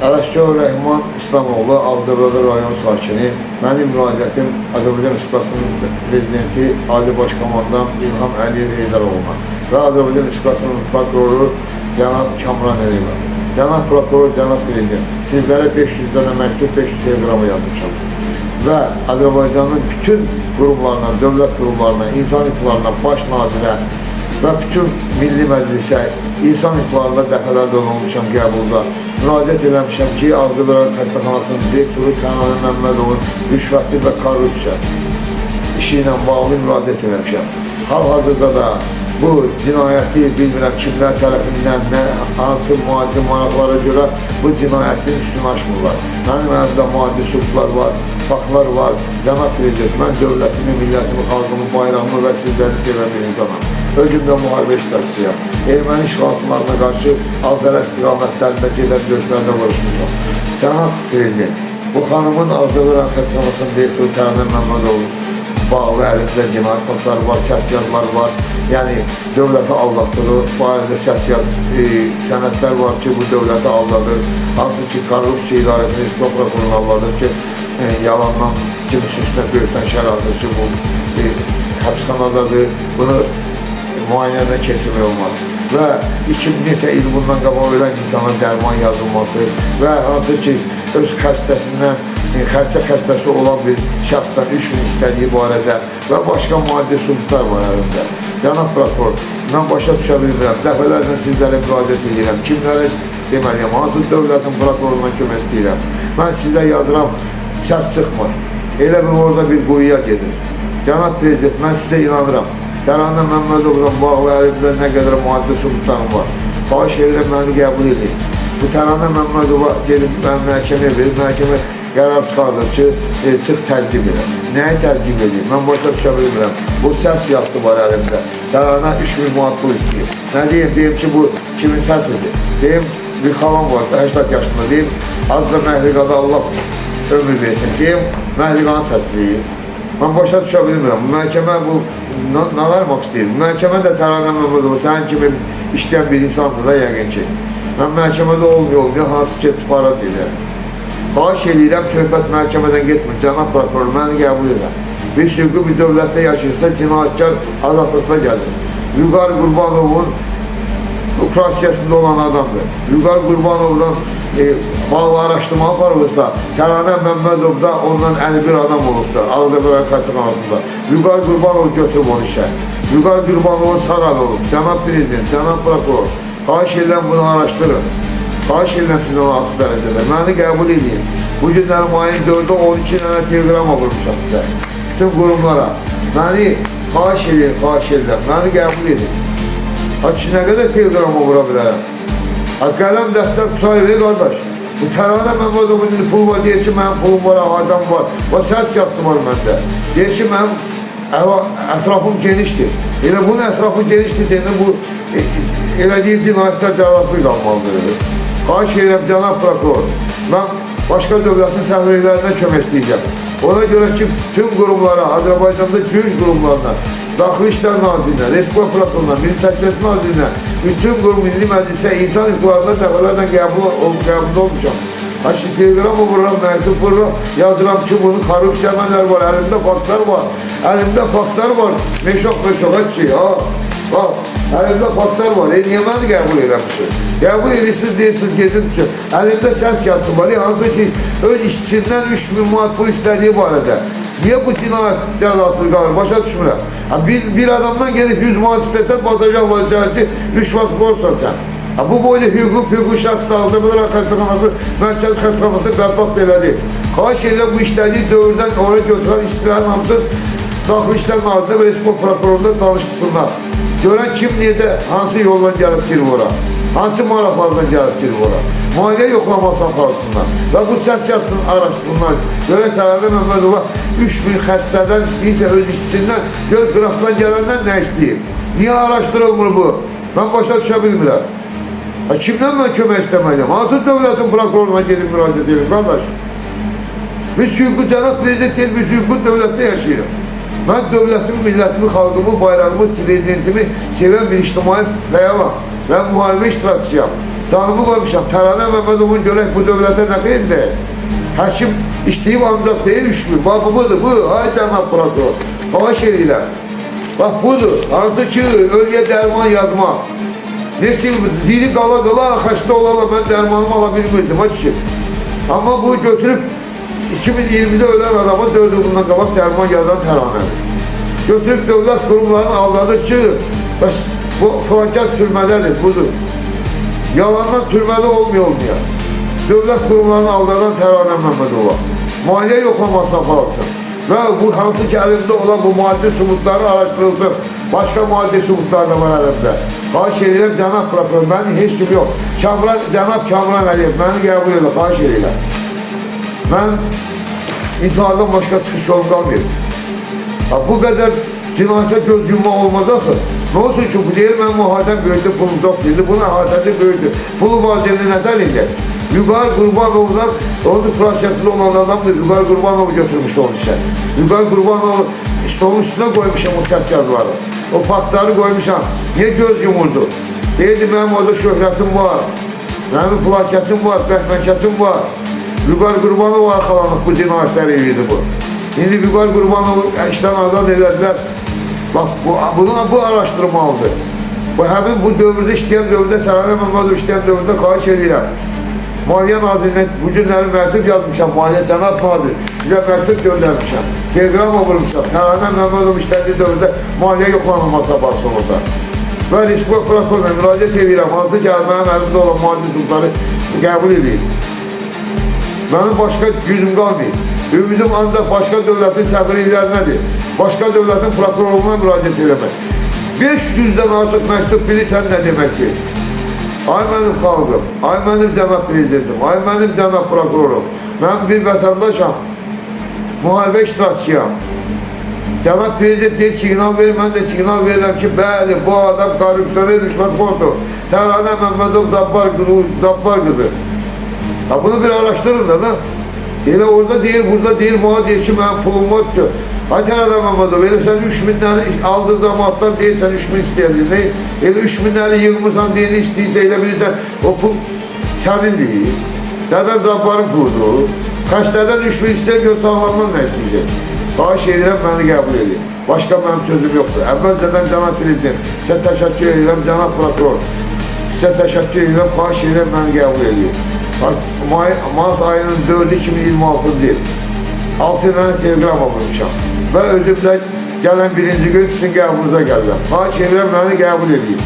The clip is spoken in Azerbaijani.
Ələsgər Rəhman İslamoğlu, Ağdərbədə rayon sakini. Mənim müraciətim Azərbaycan Respublikasının Prezidenti Ali Başkomandan İlham Əliyev Heydəroğlu'na və Azərbaycan Respublikasının prokuroru Cənab Kamran Əliyevə. Cənab prokuror, Cənab Prezident, sizlərə 500 dənə məktub, 500 telegrama yazmışam. Və Azərbaycanın bütün qurumlarına, dövlət qurumlarına, insan hüquqlarına, baş nazirə və bütün Milli Məclisə, insan hüquqlarına dəfələrdə olmuşam qəbulda. Müraciət eləmişəm ki, Ağdərbədə Xəstəxanasının direktoru Kənan Məmmədovun rüşvətli və korrupsiya işi ilə bağlı müraciət eləmişəm. Hal-hazırda da bu cinayəti bilmirəm kimlər tərəfindən, hansı maddi maraqlara görə bu cinayətin üstünü açmırlar. Mənim əlimdə maddi sübutlar var, faktlar var. Cənab Prezident, mən dövlətimi, millətimi, xalqımı, bayrağımı və sizləri sevən bir insanım. Özümdə müharibə iştirakçısıyam. Erməni işğalçılarına qarşı Ağdərə istiqamətlərində gedən döyüşlərdə vuruşmuşam. Cənab Prezident, bu xanımın Ağdərə Xəstəxanasının direktoru Kənan Məmmədovun bağlı əlimdə cinayət faktları var, səs yazılar var. Yəni, dövləti aldatdığı barədə səs yaz sənədlər var ki, bu dövləti aldadır. Hansı ki, korrupsiya idarəsinin Respublika prokurorunu aldadır ki, yalandan kimisi üstünə böyükdən şər aldır ki, bu həbsxanadadır. Bunu müayinədən keçirmək olmaz. Və 2000 il bundan qabaq ölən insana dərman yazılması və hansı ki, öz xəstəsindən, xəstəsi olan bir şəxsdən 3 gün istədiyi barədə və başqa maddi sübutlar var əlimdə. Cənab prokuror, mən başa düşə bilmirəm, dəfələrlə sizlərə müraciət edirəm, kimlərə deməliyəm, hansı dövlətin prokuroruna kömək istəyirəm. Mən sizə yazıram, səs çıxmır, elə bir orada bir quyuya gedir. Cənab Prezident, mən sizə inanıram. Kənan Məmmədovla bağlı əlimdə nə qədər maddi sübutlarım var. Xahiş edirəm, məni qəbul edin. Bu Kənan Məmmədova gedib mən məhkəməyə verir, məhkəmə qərar çıxardır ki, çıx təzcib edin. Nəyi təzcib edin? Mən başa düşə bilmirəm. Bu səs yazdı var əlimdə. Kənana 3000 manat pul istəyir. Nə deyim? Deyim ki, bu kimin səsidir? Deyim, bir xalam var, 80 yaşında. Deyim, az da məhliqada Allah ömür versin. Deyim, məhliqanın səsliyir. Mən başa düşə bilmirəm. Bu məhkəmə bu nə vermək istəyir? Məhkəmə də Kənan Məmmədova sənin kimi işləyən bir insandır da yəqin ki. Mən məhkəmədə olmuyor, hansı ki, tuparat edirəm. Xahiş edirəm, söhbət məhkəmədən getmir. Cənab prokuror, məni qəbul edirəm. Bir sürgü bir dövlətdə yaşayırsa, cinayətkar azadlıqla gəzir. Vüqar Qurbanovun Ukraynasında olan adamdır. Vüqar Qurbanovdan bağlı araşdırma aparılırsa, Kənan Məmmədov da ondan 51 adam olubdur, Ağdərbədə Xəstəxanasında. Vüqar Qurbanov götürüb onu işə. Vüqar Qurbanovun sağalı olub. Cənab Prezident, Cənab prokuror, xahiş edirəm bunu araşdırın. Xahiş edirəm sizə onu artıq dərəcədə. Məni qəbul edin. Bu günlərim ayın 4-də 12 dənə telegrama vurmuşam sizə. Bütün qurumlara. Məni xahiş edirəm, məni qəbul edin. Ki, nə qədər telegrama vura bilərəm? Qələm dəftər tutar verir, qardaş. Bu Kənan Məmmədovun pul var, deyir ki, mənim pulum var, adam var. Və səs yazısı var məndə. Deyir ki, mənim ətrafım genişdir. Elə bunun ətrafı genişdir deyəndə bu elədiyi cinayətlər cəzası qalmalıdır. Xahiş edirəm, cənab prokuror, mən başqa dövlətin səfirliklərindən kömək istəyəcəm. Ona görə ki, bütün qurumlara, Azərbaycanda gürc qurumlarına, Daxili İşlər Nazirinə, Respublika Prokuroruna, Milli Təhlükəsizlik Nazirinə, bütün qurum Milli Məclisə, insan hüquqlarına dəfələrlə qəbul olmuşam. Ki, telegrama vururam, məktub vururam, yazıram ki, bunun korrupsiya əməlləri var, əlimdə faktlar var. Əlimdə faktlar var, meşok, ki, bax, əlimdə faktlar var, niyə məni qəbul eləmişsiniz? Qəbul edirsiniz, deyirsiniz, gedin ki, əlimdə səs yazısı var, hansı ki, öz işçisindən 3000 manat pul istədiyi barədə. Niyə bu cinayət cəzasız qalır? Başa düşmürəm. Bir adamdan gedib 100 manat istəsən, basacaqlar ki, rüşvət qorsan sən. Bu boyda hüquq şəxs da Ağdərbədə Xəstəxanası, Mərkəz Xəstəxanası bərbat elədi. Xahiş elə bu işlədiyi dövrdən oraya götürən işçilərin hamısı Daxili İşlər Nazirində və Respublika Prokurorunda danışsınlar. Görən kim necə, hansı yoldan gəlib girib ora, hansı maraqlardan gəlib girib ora. Maliyyə yoxlaması aparılsınlar və bu səs yazısını araşdırsınlar. Görə Kənan Məmmədova 3000 xəstədən istəyirsə öz işçisindən, gör qıraqdan gələndən nə istəyir? Niyə araşdırılmır bu? Mən başa düşə bilmirəm. Kimdən mən kömək istəməliyəm? Hansı dövlətin prokuroruna gedib müraciət edim, qardaş? Biz hüququ cənab prezident deyil, biz hüququ dövlətdə yaşayırıq. Mən dövlətimi, millətimi, xalqımı, bayrağımı, prezidentimi sevən bir ictimai fəalam və müharibə iştirakçısıyam. Canımı koymuşam. Təranə Məmmədovun görək bu dövlətə nə xeyirdir? Həkim işləyib ancaq deyil 3 gün. Bax budur, bu. Ay cənab prokuror. Xahiş edirlər. Bax budur. Hansı ki, ölüyə dərman yazmaq. Neçə il diri qala, xəstə ola, mən dərmanımı ala bilmirdim. Amma bu götürüb 2020-də ölən adama 4 il bundan qabaq dərman yazan təranədir. Götürüb dövlət qurumlarını aldadır ki, bəs bu flankət türmədədir, budur. Yalandan türməli olmaya. Dövlət qurumlarını aldadan Təranə Məmmədova. Maliyyə yoxlaması aparılsın. Və bu hansı ki əlimdə olan bu maddi sübutları araşdırılsın. Başqa maddi sübutlar da var əlimdə. Xahiş edirəm, cənab prokuror, mənim heç kim yox. Cənab Kamran Əliyev, məni qəbul edir, xahiş edirəm. Mən intihardan başqa çıxış yolum qalmayıb. Bu qədər cinayətə göz yummaq olmaz axı. Nə olsun ki, bu deyir, mən mühadəm böyüdü, pulum çox deyildi, bunun əhatəsi böyüdü. Pulu vaziyini nətər idi? Vüqar Qurbanovdan, onun prosesində olan adamdır, Vüqar Qurbanovu götürmüşdü onun işə. Vüqar Qurbanovu stolun üstünə qoymuşam o səs yazıları. O faktları qoymuşam. Niyə göz yumurdu? Deyirdi, mənim orada şöhrətim var, mənim plakətim var, bəhməkətim var. Vüqar Qurbanov arxalanıb bu cinayətləri edirdi bu. İndi Vüqar Qurbanovu işdən azad edədilər. Bax, bu araşdırmalıdır. Həmin bu dövrdə işləyən dövrdə, Təranə Məmmədov işləyən dövrdə xahiş edirəm. Maliyyə Nazirinə bu günləri məktub yazmışam, Maliyyə Cənab Nazir, sizə məktub göndərmişəm, telegram vurmuşam, Təranə Məmmədov işlədiyi dövrdə maliyyə yoxlanılması aparsın orada. Və Respublika Prokuroruna müraciət edirəm, hansı ki, mənim əlimdə olan maddi sübutları qəbul edeyim. Mənim başqa gücüm qalmayıb. Ümidim ancaq başqa dövlətin səfirliklərinədir. Başqa dövlətin prokurorluğuna müraciət eləmək. 500-dən artıq məktub bilirsən nə deməkdir? Ay mənim xalqım, ay mənim cənab prezidentim, ay mənim cənab prokurorum. Mən bir vətəndaşam, müharibə iştirakçıyam. Cənab prezident deyir, siqnal verir, mən də siqnal verirəm ki, bəli, bu adam korrupsiyonel rüşvətxordur. Təranə Məmmədov Zabbar qızı. Bunu bir araşdırın da, elə orada deyir, burada deyir, bana deyir ki, mənim pulum var ki, ay Təranə Məmmədov, elə sən 3000'ləri aldığı zamandan deyirsən 3000 istəyəcək, elə 3000'ləri yığmısan deyini istəyirsə, elə bilirsən, o pul sənin deyir. Nədən Zabbarın puludur? Xəstədən 3000 istəyir, sağlamdan nə istəyəcək? Xahiş edirəm, məni qəbul edin. Başqa mənim sözüm yoxdur. Əvvəlcədən cənab prezident, sizə təşəkkür edirəm, cənab prokuror. Sizə təşəkkür edirəm, xahiş edirəm, məni qəbul edin. Mart ayının 4-ü 2026-cı il. 6 dənə telegram almışam. Və özümdə gələn birinci gün sizin qəbulunuza gəlirəm. Xahiş edirəm, məni qəbul edin.